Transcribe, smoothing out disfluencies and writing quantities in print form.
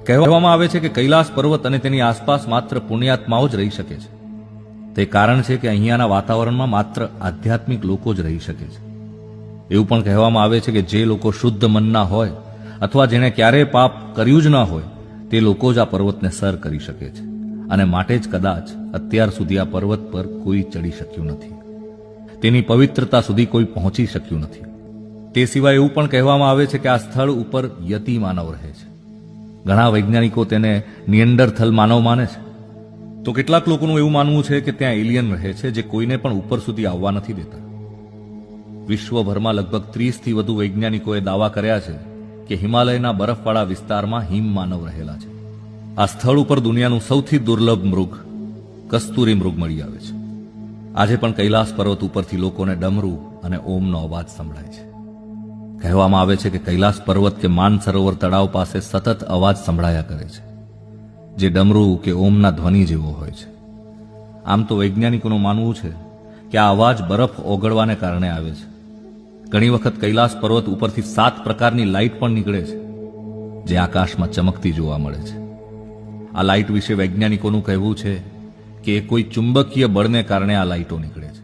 કહેવામાં આવે છે કે કૈલાસ પર્વત અને તેની આસપાસ માત્ર પુણ્યાત્માઓ જ રહી શકે છે. તે કારણ છે કે અહીંયાના વાતાવરણમાં માત્ર આધ્યાત્મિક લોકો જ રહી શકે છે. એવું પણ કહેવામાં આવે છે કે જે લોકો શુદ્ધ મનના હોય અથવા જેણે ક્યારેય પાપ કર્યું જ ન હોય તે લોકો જ આ પર્વતને સર કરી શકે છે, અને માટે જ કદાચ અત્યાર સુધી આ પર્વત પર કોઈ ચડી શક્યું નથી, તેની પવિત્રતા સુધી કોઈ પહોંચી શક્યું નથી. તે સિવાય એવું પણ કહેવામાં આવે છે કે આ સ્થળ ઉપર યતિ માનવ રહે છે. ઘણા વૈજ્ઞાનિકો તેને નિએન્ડરથલ માનવ માને છે, તો કેટલાક લોકોનું એવું માનવું છે કે ત્યાં એલિયન રહે છે જે કોઈને પણ ઉપર સુધી આવવા નથી દેતા. વિશ્વભરમાં લગભગ 30થી વધુ વૈજ્ઞાનિકોએ દાવા કર્યા છે કે હિમાલયના બરફવાળા વિસ્તારમાં હિમ માનવ રહેલા છે. આ સ્થળ ઉપર દુનિયાનું સૌથી દુર્લભ મૃગ કસ્તુરી મૃગ મળી આવે છે. આજે પણ કૈલાસ પર્વત ઉપરથી લોકોને ડમરૂ અને ઓમનો અવાજ સંભળાય છે. કહેવામાં આવે છે કે કૈલાસ પર્વત કે માનસરોવર તળાવ પાસે સતત અવાજ સંભળાયા કરે છે, જે ડમરૂ કે ઓમના ધ્વનિ જેવો હોય છે. આમ તો વૈજ્ઞાનિકોનું માનવું છે કે આ અવાજ બરફ ઓગળવાને કારણે આવે છે. ઘણી વખત કૈલાસ પર્વત ઉપરથી 7 પ્રકારની લાઇટ પણ નીકળે છે, જે આકાશમાં ચમકતી જોવા મળે છે. આ લાઇટ વિશે વૈજ્ઞાનિકોનું કહેવું છે કે કોઈ ચુંબકીય બળને કારણે આ લાઇટો નીકળે છે.